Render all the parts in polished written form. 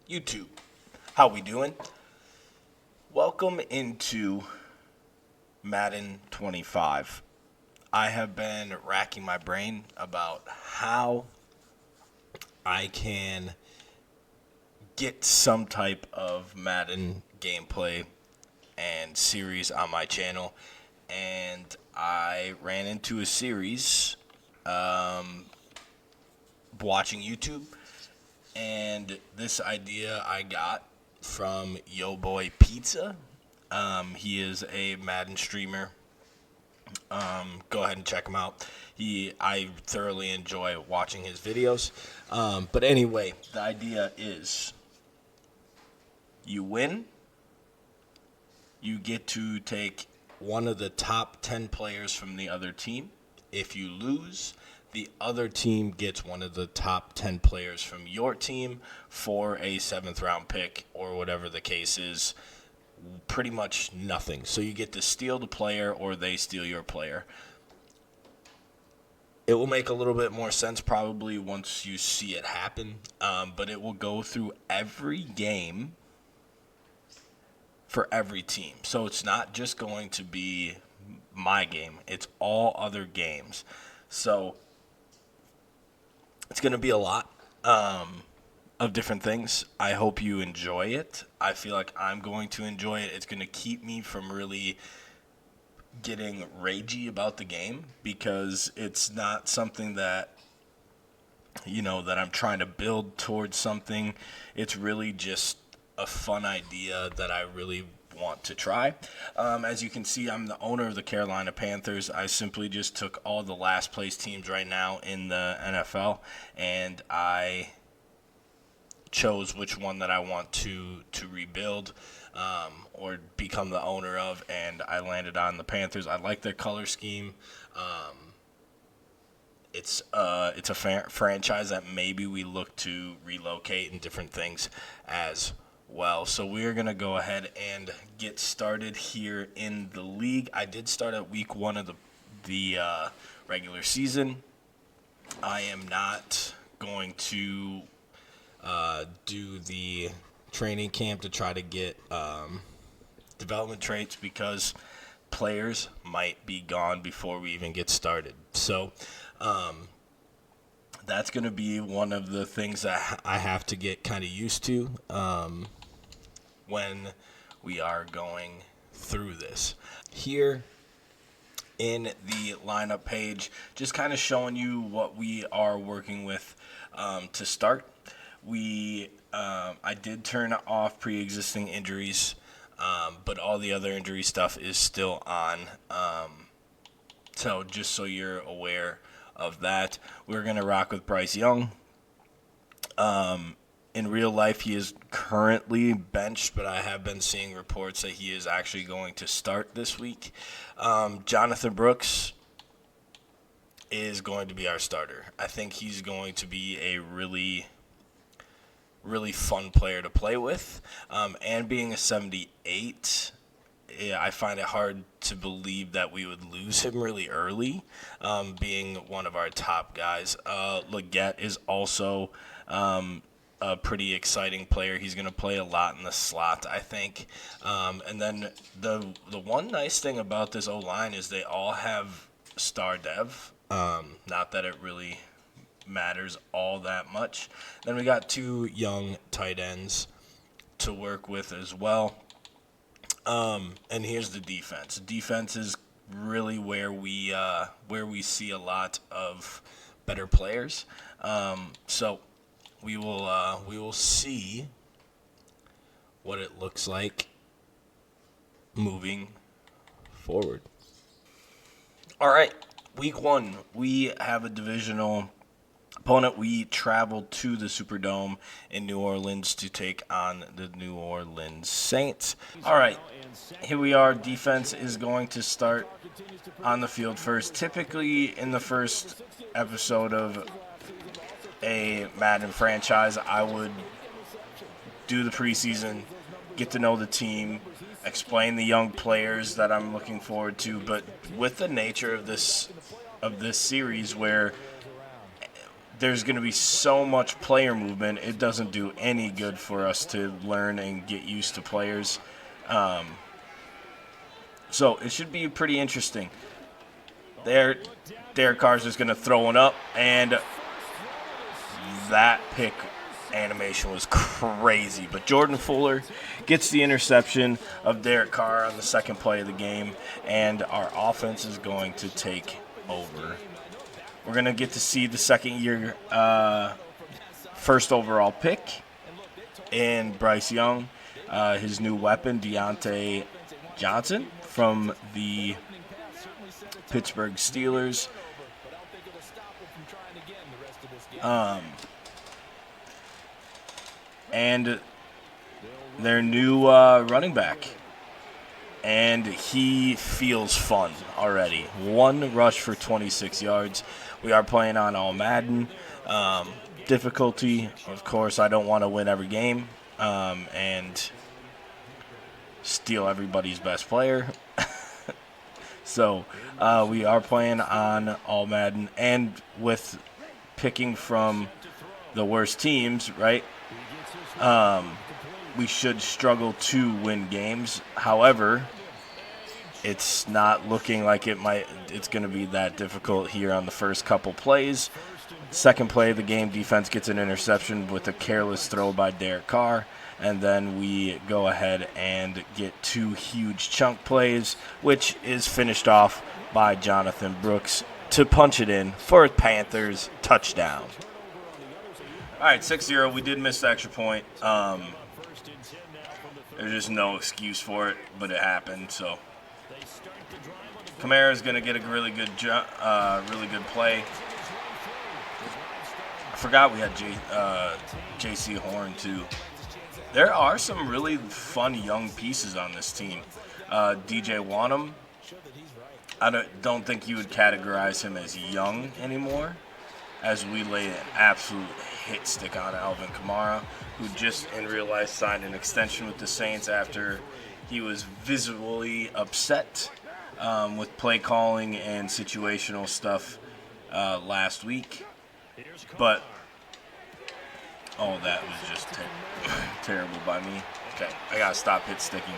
YouTube. How we doing? Welcome into Madden 25. I have been racking my brain about how I can get some type of Madden gameplay and series on my channel, and I ran into a series watching YouTube, and this idea I got from Yo Boy Pizza. He is a Madden streamer. Go ahead and check him out. I thoroughly enjoy watching his videos. But anyway, the idea is you win, you get to take one of the top 10 players from the other team. If you lose, the other team gets one of the top 10 players from your team for a 7th round pick or whatever the case is. Pretty much nothing. So you get to steal the player or they steal your player. It will make a little bit more sense probably once you see it happen, but it will go through every game for every team. So it's not just going to be my game. It's all other games. So it's going to be a lot of different things. I hope you enjoy it. I feel like I'm going to enjoy it. It's going to keep me from really getting ragey about the game because it's not something that that I'm trying to build towards something. It's really just a fun idea that I really want to try. As you can see, I'm the owner of the Carolina Panthers. I simply just took all the last place teams right now in the NFL, and I chose which one that I want to rebuild or become the owner of, and I landed on the Panthers. I like their color scheme. It's a franchise that maybe we look to relocate and different things as well. So we're going to go ahead and get started here in the league. I did start at week 1 of the regular season. I am not going to do the training camp to try to get development traits because players might be gone before we even get started. So that's going to be one of the things that I have to get kind of used to when we are going through this. Here in the lineup page, just kind of showing you what we are working with to start. I did turn off pre-existing injuries, but all the other injury stuff is still on. So just so you're aware of that, we're going to rock with Bryce Young. In real life, he is currently benched, but I have been seeing reports that he is actually going to start this week. Jonathan Brooks is going to be our starter. I think he's going to be a really fun player to play with. And being a 78, I find it hard to believe that we would lose him really early, being one of our top guys. Leggett is also a pretty exciting player. He's going to play a lot in the slot, I think. And then the one nice thing about this O-line is they all have star dev. Not that it really matters all that much. Then we got 2 young tight ends to work with as well. And here's the defense. Defense is really where we see a lot of better players. So we will see what it looks like moving forward. All right, week 1, we have a divisional opponent. We traveled to the Superdome in New Orleans to take on the New Orleans Saints. All right, here we are. Defense is going to start on the field first. Typically, in the first episode of a Madden franchise, I would do the preseason, get to know the team, explain the young players that I'm looking forward to. But with the nature of this series, where there's going to be so much player movement, it doesn't do any good for us to learn and get used to players. So it should be pretty interesting. There, Derek Carr's just going to throw one up, and that pick animation was crazy. But Jordan Fuller gets the interception of Derek Carr on the second play of the game, and our offense is going to take over. We're going to get to see the second-year first overall pick in Bryce Young, his new weapon, Deontay Johnson, from the Pittsburgh Steelers. And their new running back. And he feels fun already. One rush for 26 yards. We are playing on all Madden. Difficulty, of course, I don't want to win every game and steal everybody's best player. So we are playing on all Madden. And with picking from the worst teams, right? We should struggle to win games. However, it's not looking like it's going to be that difficult here on the first couple plays. Second play of the game, defense gets an interception with a careless throw by Derek Carr. And then we go ahead and get two huge chunk plays, which is finished off by Jonathan Brooks to punch it in for a Panthers touchdown. All right, 6-0. We did miss the extra point. There's just no excuse for it, but it happened. So Kamara is going to get a really good play. I forgot we had J.C. Horn too. There are some really fun young pieces on this team. DJ Wanham, I don't think you would categorize him as young anymore, as we laid an absolute hit stick on Alvin Kamara, who just in real life signed an extension with the Saints after he was visibly upset with play calling and situational stuff last week. But, that was just terrible by me. Okay, I got to stop hit sticking.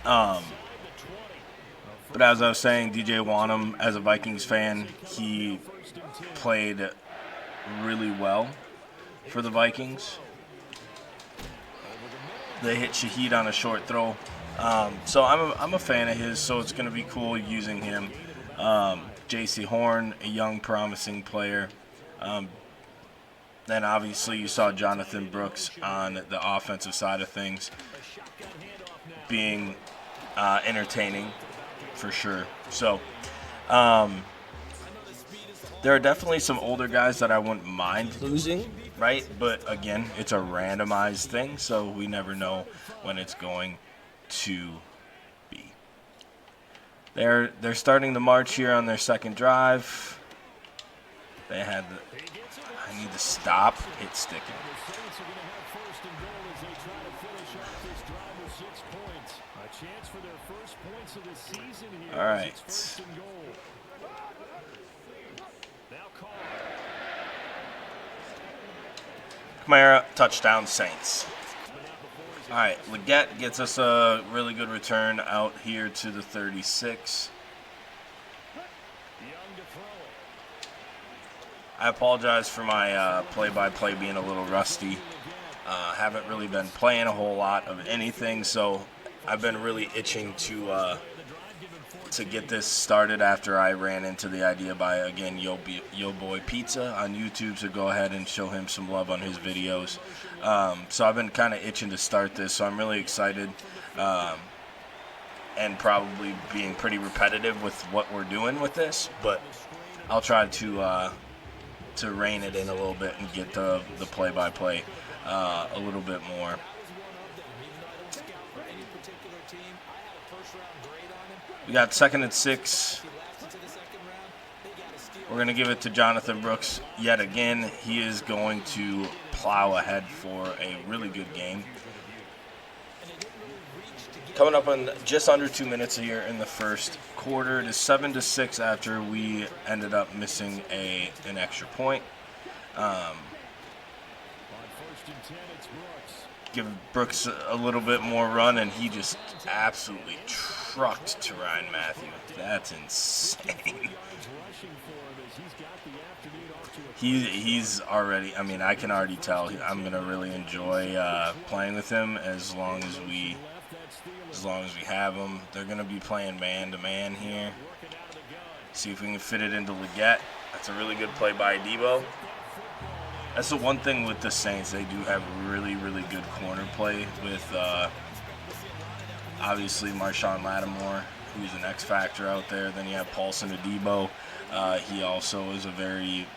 But as I was saying, DJ Wanham, as a Vikings fan, he played really well for the Vikings. They hit Shaheed on a short throw. So I'm a fan of his, so it's going to be cool using him. J.C. Horn, a young, promising player. Then obviously you saw Jonathan Brooks on the offensive side of things being entertaining for sure. So there are definitely some older guys that I wouldn't mind losing, right? But again, it's a randomized thing, so we never know when it's going to be. They're starting the march here on their second drive. They had I need to stop hit sticking. All right. Kamara, touchdown, Saints. All right, Leggett gets us a really good return out here to the 36. I apologize for my play-by-play being a little rusty. Haven't really been playing a whole lot of anything, so I've been really itching to get this started after I ran into the idea by, again, Yo Boy Pizza on YouTube, so go ahead and show him some love on his videos. So I've been kind of itching to start this, so I'm really excited and probably being pretty repetitive with what we're doing with this, but I'll try to rein it in a little bit and get the play-by-play a little bit more. We got 2nd and 6. We're going to give it to Jonathan Brooks yet again. He is going to plow ahead for a really good game. Coming up on just under 2 minutes here in the first quarter. It is 7-6 after we ended up missing an extra point. Give Brooks a little bit more run, and he just absolutely trucked to Ryan Matthew. That's insane. He's already, I mean, I can already tell I'm going to really enjoy playing with him as long as we have him. They're going to be playing man-to-man here. See if we can fit it into Leggett. That's a really good play by Debo. That's the one thing with the Saints. They do have really, really good corner play with, obviously, Marshawn Lattimore, who's an X factor out there. Then you have Paulson Adebo. He also is a very,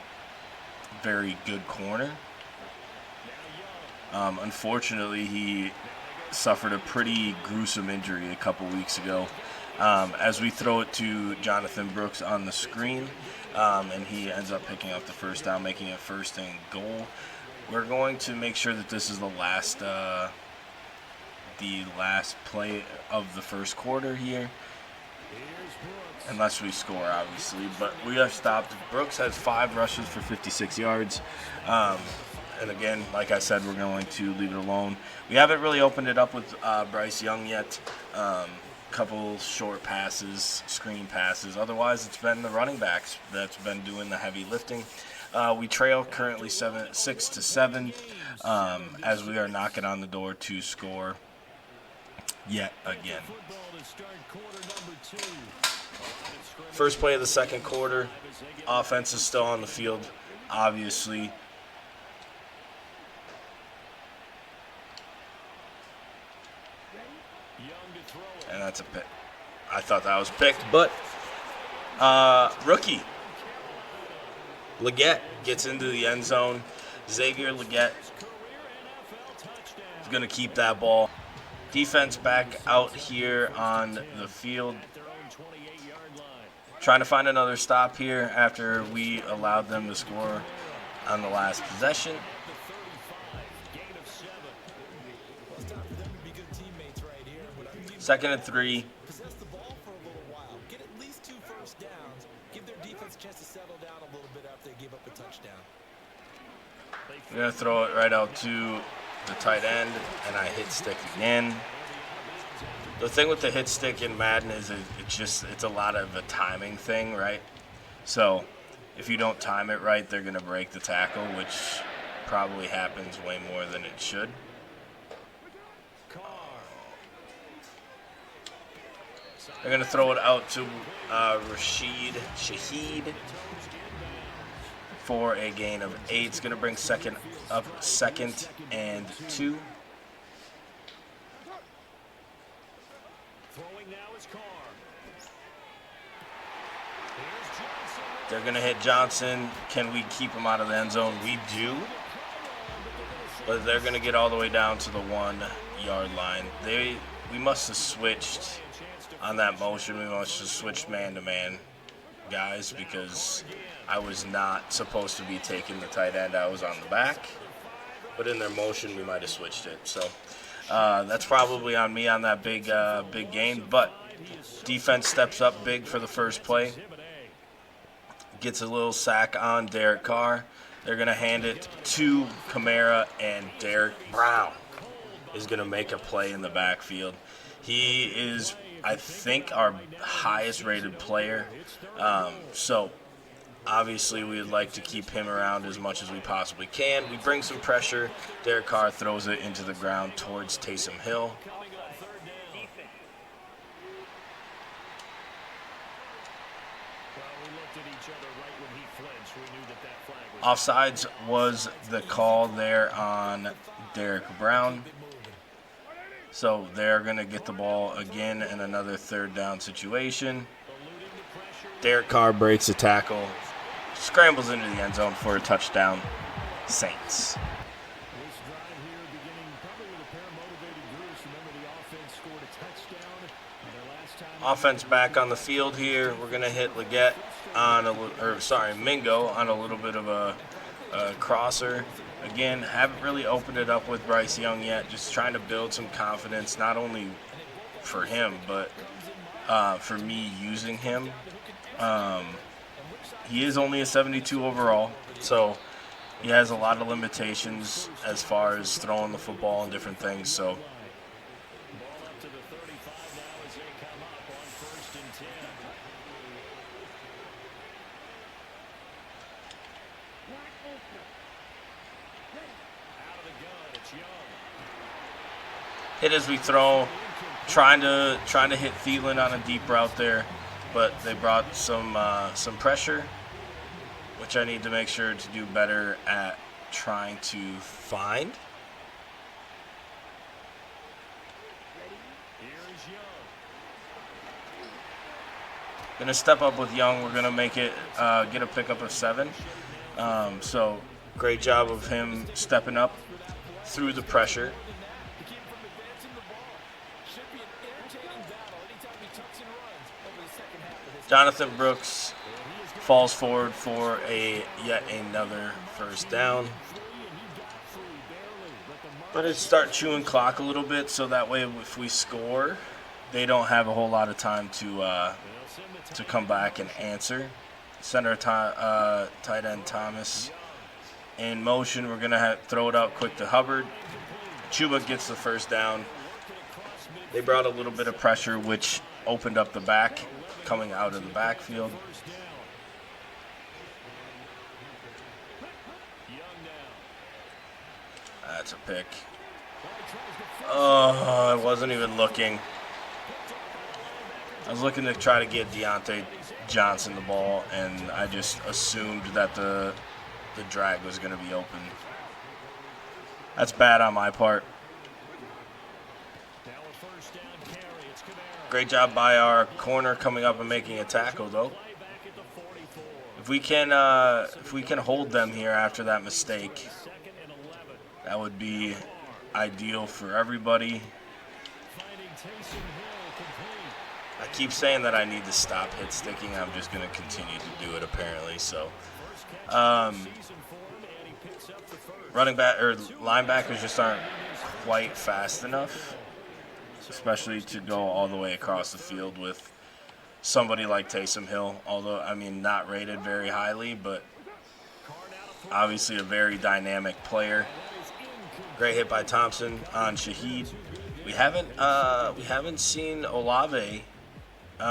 very good corner. Unfortunately, he suffered a pretty gruesome injury a couple weeks ago. As we throw it to Jonathan Brooks on the screen, and he ends up picking up the first down, making it 1st and goal. We're going to make sure that this is the last play of the first quarter here, unless we score, obviously. But we have stopped. Brooks has 5 rushes for 56 yards. And again, like I said, we're going to leave it alone. We haven't really opened it up with Bryce Young yet. Couple short passes, screen passes. Otherwise, it's been the running backs that's been doing the heavy lifting. We trail currently 6-7 as we are knocking on the door to score yet again. First play of the second quarter. Offense is still on the field, obviously. And that's a pick. I thought that was picked, but rookie Leggett gets into the end zone. Xavier Leggett is going to keep that ball. Defense back out here on the field, trying to find another stop here after we allowed them to score on the last possession. Second and 3. Possess the ball for a little while. Get at least 2 first downs. Give their defense a chance to settle down a little bit after they give up a touchdown. We're going to throw it right out to the tight end, and I hit stick again. The thing with the hit stick in Madden is it's a lot of a timing thing, right? So if you don't time it right, they're going to break the tackle, which probably happens way more than it should. They're going to throw it out to Rashid Shaheed for a gain of 8. It's going to bring 2nd and 2. They're going to hit Johnson. Can we keep him out of the end zone? We do. But they're going to get all the way down to the 1-yard line. We must have switched on that motion. We must have switched man-to-man, guys, because I was not supposed to be taking the tight end. I was on the back. But in their motion, we might have switched it. So that's probably on me on that big gain. But defense steps up big for the first play. Gets a little sack on Derek Carr. They're going to hand it to Kamara, and Derek Brown is going to make a play in the backfield. He is, I think, our highest rated player. So obviously we would like to keep him around as much as we possibly can. We bring some pressure. Derek Carr throws it into the ground towards Taysom Hill. Offsides was the call there on Derek Brown. So they're going to get the ball again in another 3rd down situation. Derek Carr breaks a tackle, scrambles into the end zone for a touchdown. Saints. Offense back on the field here. We're going to hit Leggett Mingo on a little bit of a crosser. Again, haven't really opened it up with Bryce Young yet. Just trying to build some confidence, not only for him, but for me using him, he is only a 72 overall, so he has a lot of limitations as far as throwing the football and different things. So hit as we throw, trying to hit Thielen on a deep route there, but they brought some pressure, which I need to make sure to do better at trying to find. Gonna step up with Young. We're gonna make it get a pickup of 7. So great job of him stepping up through the pressure. Jonathan Brooks falls forward for yet another first down. Let it start chewing clock a little bit, so that way if we score, they don't have a whole lot of time to come back and answer. Center tight end Thomas in motion. We're gonna throw it out quick to Hubbard. Chuba gets the first down. They brought a little bit of pressure, which opened up the back, coming out of the backfield. That's a pick. Oh, I wasn't even looking. I was looking to try to get Deontay Johnson the ball, and I just assumed that the drag was going to be open. That's bad on my part. Great job by our corner coming up and making a tackle, though. If we can hold them here after that mistake, that would be ideal for everybody. I keep saying that I need to stop hit sticking. I'm just going to continue to do it, apparently. So, running back or linebackers just aren't quite fast enough, especially to go all the way across the field with somebody like Taysom Hill. Although, I mean, not rated very highly, but obviously a very dynamic player. Great hit by Thompson on Shaheed. We haven't seen Olave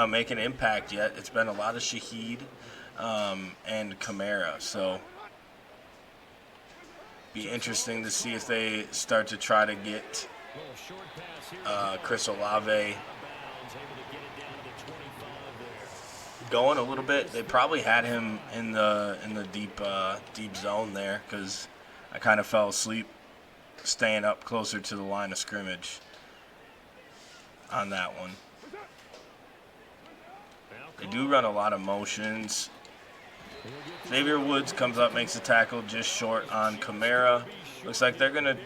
make an impact yet. It's been a lot of Shaheed and Kamara. So be interesting to see if they start to try to get Chris Olave going a little bit. They probably had him in the deep zone there, because I kind of fell asleep staying up closer to the line of scrimmage on that one. They do run a lot of motions. Xavier Woods comes up, makes a tackle just short on Kamara. Looks like they're gonna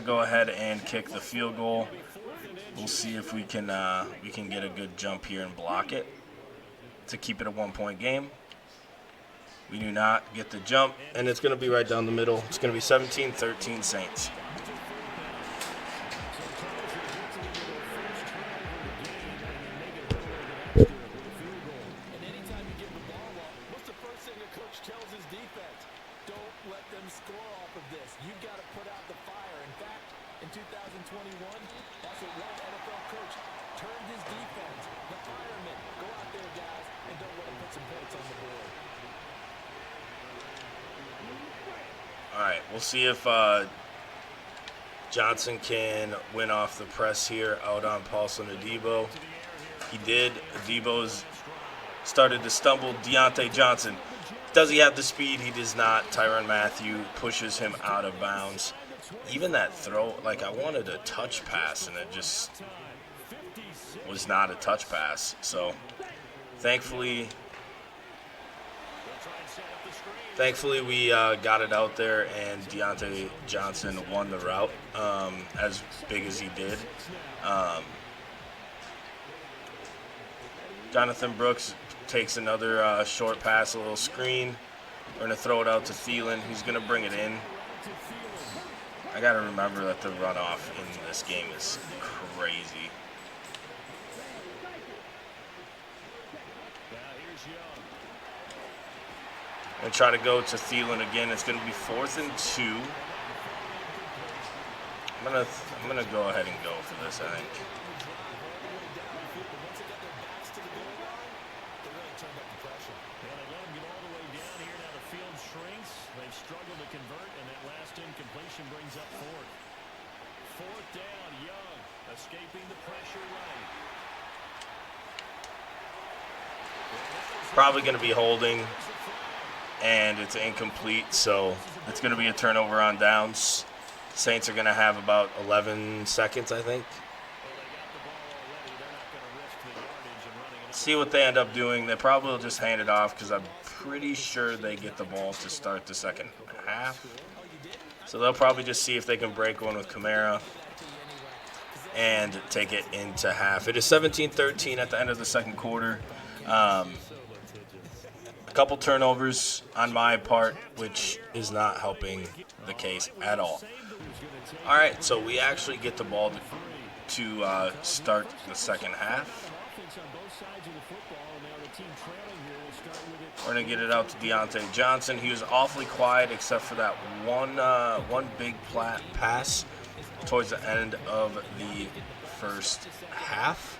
go ahead and kick the field goal. We'll see if we can get a good jump here and block it to keep it a 1-point game. We do not get the jump, and it's going to be right down the middle. It's going to be 17-13 Saints. All right, we'll see if Johnson can win off the press here out on Paulson Adebo. He did. Adebo's started to stumble. Deontay Johnson, does he have the speed? He does not. Tyrann Mathieu pushes him out of bounds. Even that throw, like, I wanted a touch pass, and it just was not a touch pass. So, thankfully we got it out there, and Deontay Johnson won the route as big as he did. Jonathan Brooks takes another short pass, a little screen. We're going to throw it out to Thielen. He's going to bring it in. I got to remember that the runoff in this game is crazy. And try to go to Thielen again. It's going to be 4th and 2. I'm gonna go ahead and go for this, I think. They've struggled to convert, and that last incompletion brings up 4th. 4th down, Young escaping the pressure right. Probably going to be holding, and it's incomplete, so it's going to be a turnover on downs. Saints are going to have about 11 seconds, I think. See what they end up doing. They probably will just hand it off because I'm pretty sure they get the ball to start the second half. So they'll probably just see if they can break one with Kamara and take it into half. It is 17-13 at the end of the second quarter. A couple turnovers on my part, which is not helping the case at all. All right, so we actually get the ball to start the second half. We're going to get it out to Deontay Johnson. He was awfully quiet except for that one big pass towards the end of the first half.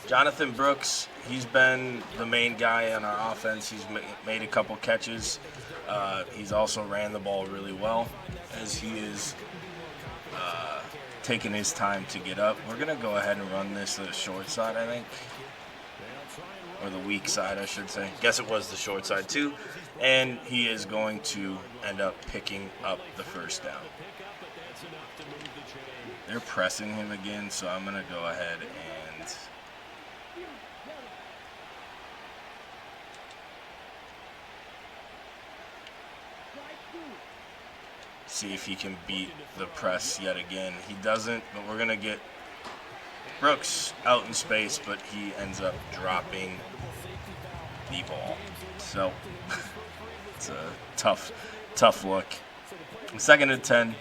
Jonathan Brooks, he's been the main guy on our offense. He's made a couple catches. He's also ran the ball really well as he is taking his time to get up. We're going to go ahead and run this to the short side, I think. Or the weak side, I should say. Guess it was the short side, too. And he is going to end up picking up the first down. They're pressing him again, so I'm going to go ahead and see if he can beat the press yet again. He doesn't, but we're going to get Brooks out in space, but he ends up dropping the ball. So it's a tough look. 2nd and 10.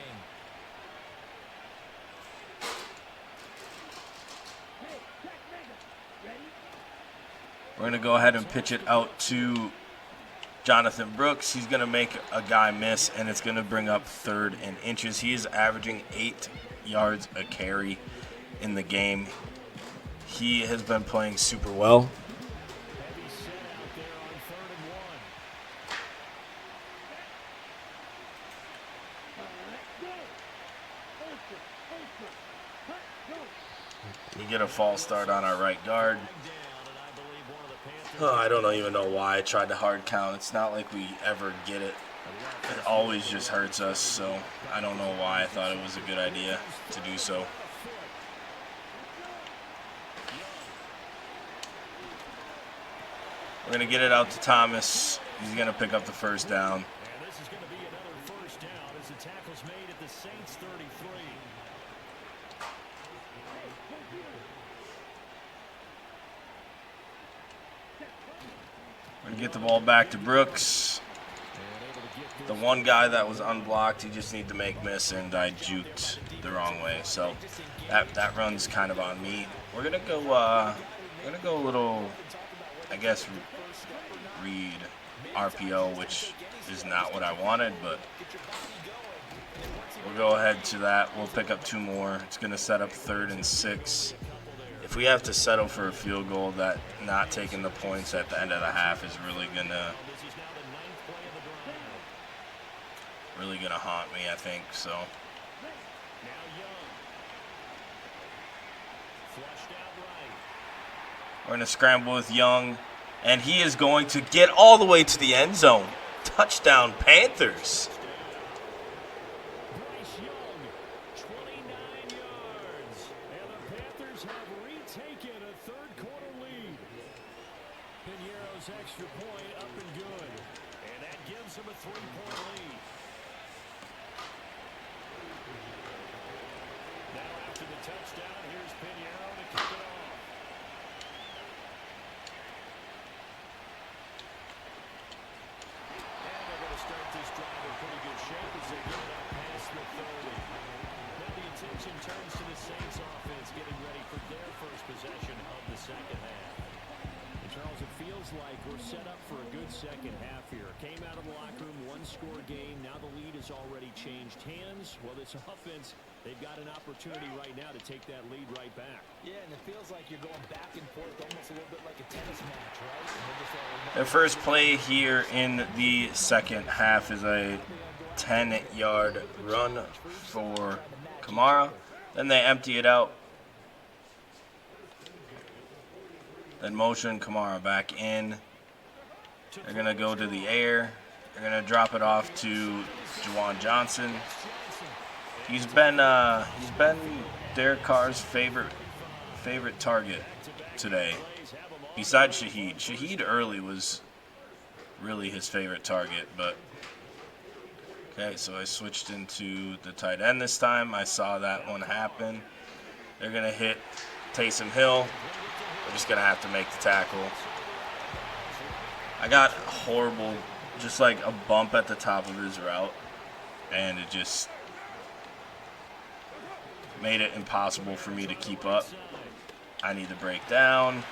We're going to go ahead and pitch it out to Jonathan Brooks. He's going to make a guy miss, and it's going to bring up 3rd and inches. He is averaging 8 yards a carry in the game. He has been playing super well. We get a false start on our right guard. Oh, I don't even know why I tried to hard count. It's not like we ever get it. It always just hurts us, so I don't know why I thought it was a good idea to do so. We're going to get it out to Thomas. He's going to pick up the first down. And this is going to be another first down as the tackle's made at the Saints 33. We're going to get the ball back to Brooks. The one guy that was unblocked, he just needed to make miss, and I juked the wrong way. So that run's kind of on me. We're going to go a little, I guess, read RPO, which is not what I wanted, but we'll go ahead to that. We'll pick up 2 more. It's going to set up 3rd and 6. If we have to settle for a field goal, that not taking the points at the end of the half is really gonna haunt me, I think. So we're gonna scramble with Young, and he is going to get all the way to the end zone. Touchdown, Panthers. Bryce Young, 29 yards. And the Panthers have retaken a third-quarter lead. Piñeiro's extra point up and good. And that gives him a 3-point lead. Now after the touchdown, here's Piñeiro to kick it off. Start this drive in pretty good shape as they get it up past the 30. Now the attention turns to the Saints offense getting ready for their first possession of the second half. Charles, it feels like we're set up for a good second half here. Came out of the locker room, one-score game. Now the lead has already changed hands. Well, this offense, they've got an opportunity right now to take that lead right back. Yeah, and it feels like you're going back and forth almost a little bit like a tennis match, right? Their first play here in the second half is a 10-yard run for Kamara. Then they empty it out. Then motion Kamara back in. They're going to go to the air. They're going to drop it off to Juwan Johnson. He's been Derek Carr's favorite target today, besides Shaheed. Shaheed early was really his favorite target, but okay, so I switched into the tight end this time. I saw that one happen. They're going to hit Taysom Hill. We're just going to have to make the tackle. I got horrible, just like a bump at the top of his route, and it just made it impossible for me to keep up. I need to break down.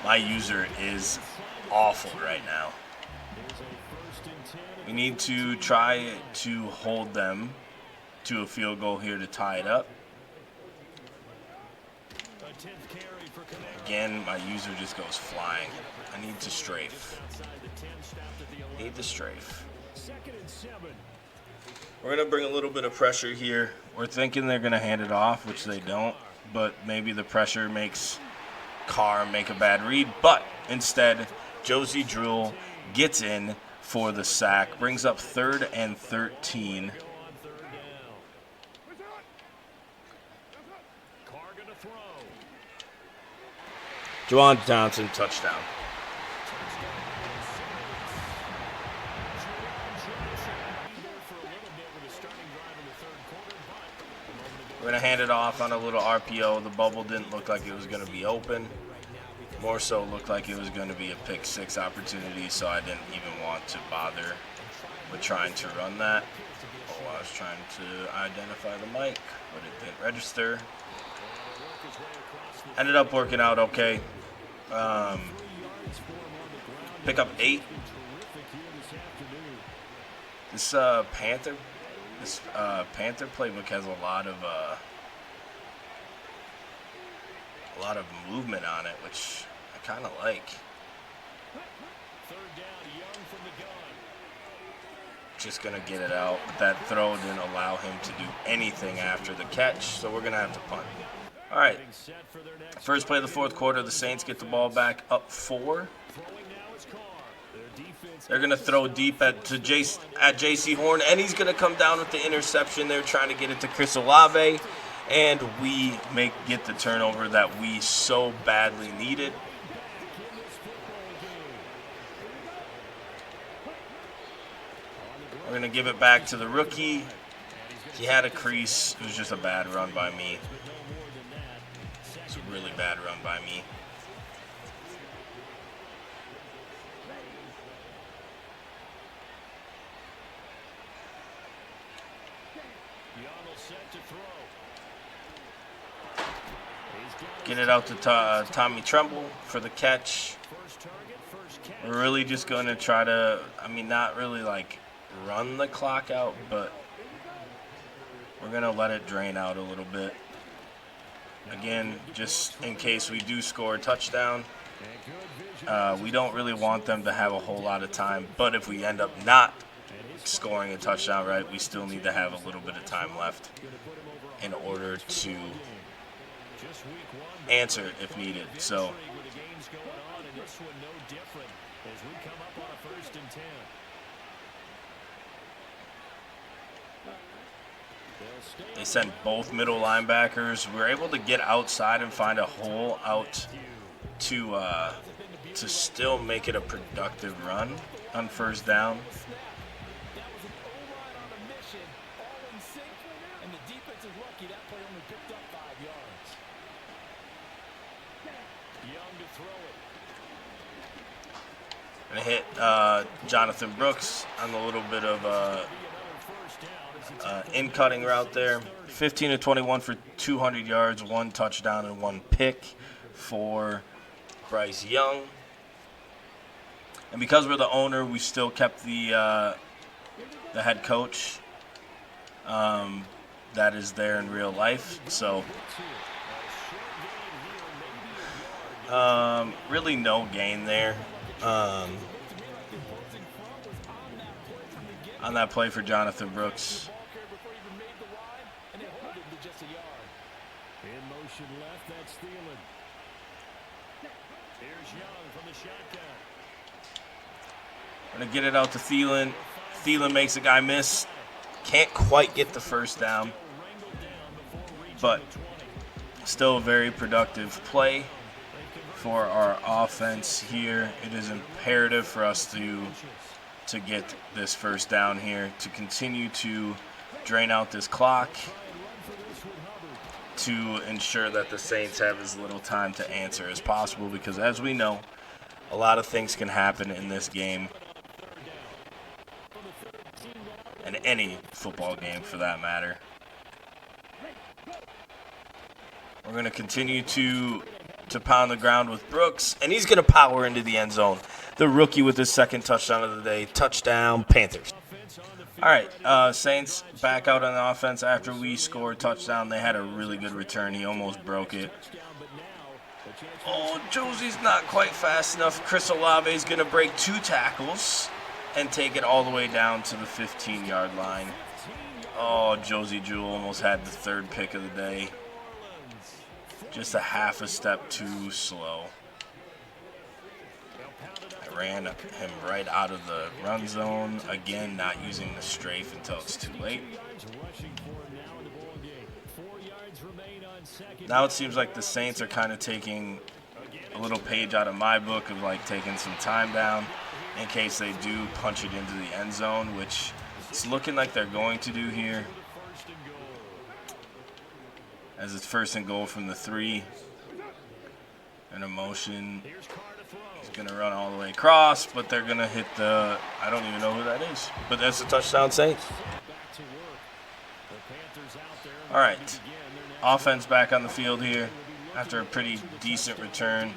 My user is awful right now. We need to try to hold them to a field goal here to tie it up. Again, my user just goes flying. I need to strafe. Need the strafe. We're going to bring a little bit of pressure here. We're thinking they're going to hand it off, which they don't. But maybe the pressure makes Carr make a bad read. But instead, Josie Drill gets in for the sack. Brings up 3rd and 13. Juwan Johnson, touchdown. We're going to hand it off on a little RPO. The bubble didn't look like it was going to be open. More so looked like it was going to be a pick six opportunity, so I didn't even want to bother with trying to run that. Oh, I was trying to identify the mic, but it didn't register. Ended up working out okay. Pick up 8. This Panther playbook has a lot of movement on it, which I kind of like. Just gonna get it out. That throw didn't allow him to do anything after the catch, so we're gonna have to punt. All right. First play of the fourth quarter, the Saints get the ball back up 4. They're going to throw deep at J.C. Horn, and he's going to come down with the interception. They're trying to get it to Chris Olave, and we get the turnover that we so badly needed. We're going to give it back to the rookie. He had a crease. It was just a bad run by me. It's a really bad run by me. Get it out to Tommy Tremble for the catch. We're really just going to try to, not really like run the clock out, but we're going to let it drain out a little bit. Again, just in case we do score a touchdown. We don't really want them to have a whole lot of time, but if we end up not scoring a touchdown, right, we still need to have a little bit of time left in order to answer it if needed. So they sent both middle linebackers. We were able to get outside and find a hole out to still make it a productive run on first down. Gonna hit Jonathan Brooks on a little bit of in-cutting route there. 15 to 21 for 200 yards, 1 touchdown, and 1 pick for Bryce Young. And because we're the owner, we still kept the head coach that is there in real life. So really no gain there on that play for Jonathan Brooks. In motion left, that's Thielen. Here's Young from the shotgun. Gonna get it out to Thielen. Thielen makes a guy miss. Can't quite get the first down, but still a very productive play for our offense here. It is imperative for us to get this first down here, to continue to drain out this clock, to ensure that the Saints have as little time to answer as possible, because as we know, a lot of things can happen in this game, in any football game for that matter. We're going to continue to pound the ground with Brooks, and he's going to power into the end zone. The rookie with his second touchdown of the day. Touchdown, Panthers. All right, Saints back out on the offense after we scored touchdown. They had a really good return. He almost broke it. Oh, Josie's not quite fast enough. Chris Olave is going to break 2 tackles and take it all the way down to the 15-yard line. Oh, Josie Jewell almost had the 3rd pick of the day. Just a half a step too slow. I ran him right out of the run zone. Again, not using the strafe until it's too late. Now it seems like the Saints are kind of taking a little page out of my book of like taking some time down in case they do punch it into the end zone, which it's looking like they're going to do here. As it's 1st and goal from the 3. And a motion. He's going to run all the way across, but they're going to hit the, I don't even know who that is. But that's a touchdown, Saints. All right. Offense back on the field here after a pretty decent return.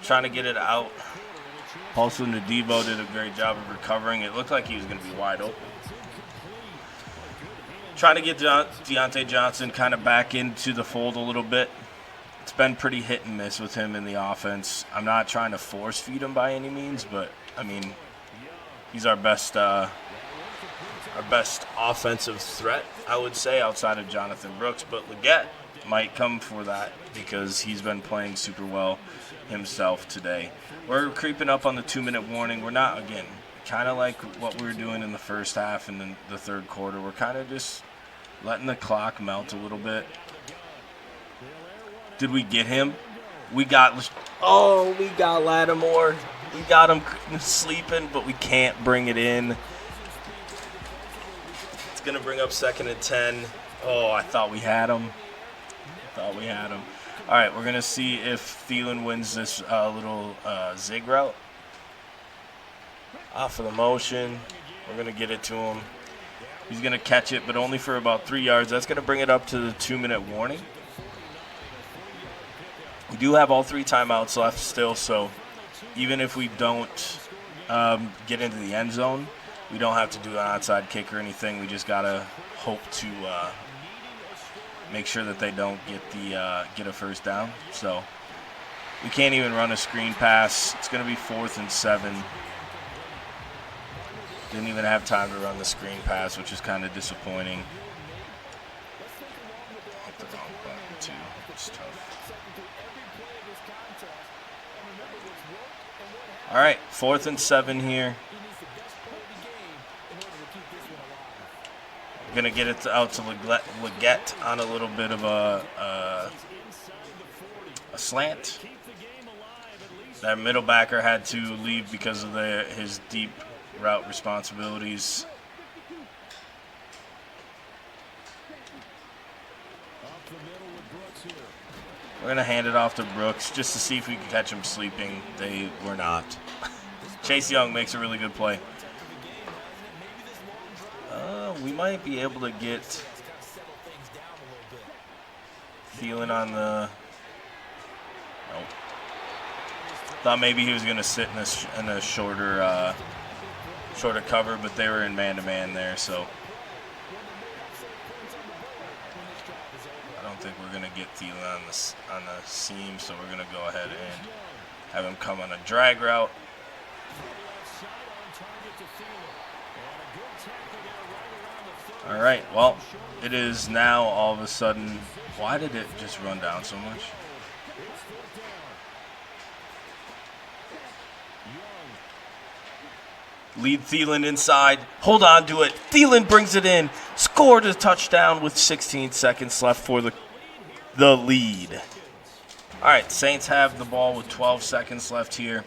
Trying to get it out. Paulson Adebo did a great job of recovering. It looked like he was going to be wide open. Trying to get Deontay Johnson kind of back into the fold a little bit. It's been pretty hit and miss with him in the offense. I'm not trying to force feed him by any means, but, I mean, he's our best offensive threat, I would say, outside of Jonathan Brooks. But Leggett might come for that because he's been playing super well himself today. We're creeping up on the 2-minute warning. We're not, again, kind of like what we were doing in the first half and then the 3rd quarter. We're kind of just letting the clock melt a little bit. Did we get him? We got Lattimore. We got him sleeping, but we can't bring it in. It's going to bring up 2nd and 10. Oh, I thought we had him. All right, we're going to see if Thielen wins this little zig route. Off of the motion. We're going to get it to him. He's going to catch it, but only for about 3 yards. That's going to bring it up to the 2-minute warning. We do have all 3 timeouts left still, so even if we don't get into the end zone, we don't have to do an onside kick or anything. We just got to hope to make sure that they don't get a first down. So we can't even run a screen pass. It's going to be 4th and 7. Didn't even have time to run the screen pass, which is kind of disappointing. Hit the wrong button, too. It's tough. All right, 4th and 7 here. Going to get it out to Leggett on a little bit of a slant. That middle backer had to leave because of his deep route responsibilities. We're going to hand it off to Brooks just to see if we can catch him sleeping. They were not. Chase Young makes a really good play. We might be able to get Thielen on the Nope. Thought maybe he was going to sit in a shorter cover, but they were in man-to-man there, so I don't think we're going to get Thielen on the seam, so we're going to go ahead and have him come on a drag route. All right, well, it is now all of a sudden. Why did it just run down so much? Lead Thielen inside. Hold on to it. Thielen brings it in. Scored a touchdown with 16 seconds left for the lead. All right, Saints have the ball with 12 seconds left here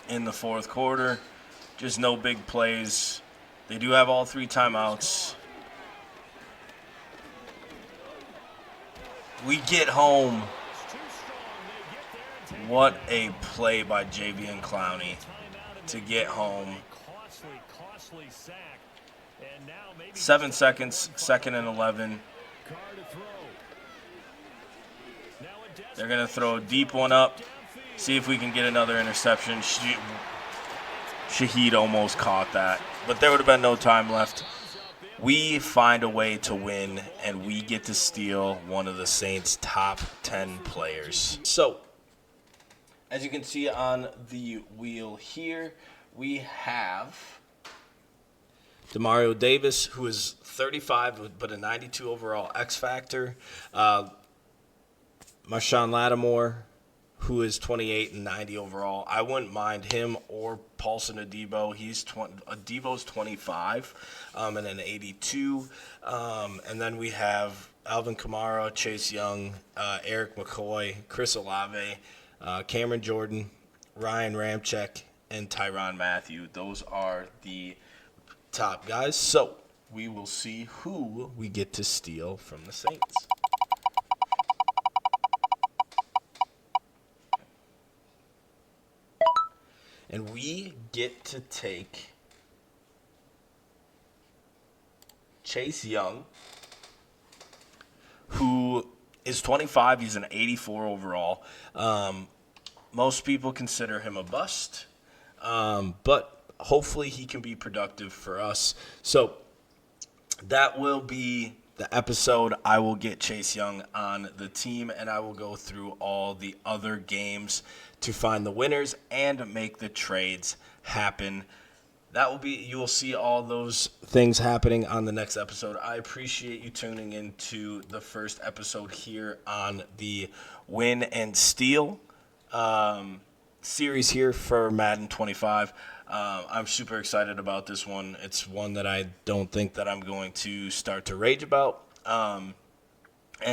in the fourth quarter. Just no big plays. They do have all 3 timeouts. We get home. What a play by Javian Clowney to get home. 7 seconds, 2nd and 11. They're going to throw a deep one up. See if we can get another interception. Shaheed almost caught that, but there would have been no time left. We find a way to win, and we get to steal one of the Saints' top 10 players. So, as you can see on the wheel here, we have Demario Davis, who is 35, but a 92 overall X Factor. Marshawn Lattimore, who is 28 and 90 overall. I wouldn't mind him or Paulson Adebo. Adebo's 25 and an 82. And then we have Alvin Kamara, Chase Young, Eric McCoy, Chris Olave, Cameron Jordan, Ryan Ramczyk, and Tyrann Mathieu. Those are the top guys. So we will see who we get to steal from the Saints. And we get to take Chase Young, who is 25. He's an 84 overall. Most people consider him a bust, but hopefully he can be productive for us. So that will be the episode. I will get Chase Young on the team, and I will go through all the other games to find the winners and make the trades happen. You will see all those things happening on the next episode. I appreciate you tuning into the first episode here on the Win and Steal series here for Madden 25. I'm super excited about this one. It's one that I don't think that I'm going to start to rage about, and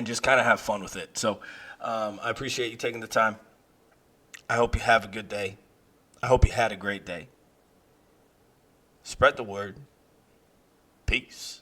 just kind of have fun with it. So I appreciate you taking the time. I hope you have a good day. I hope you had a great day. Spread the word. Peace.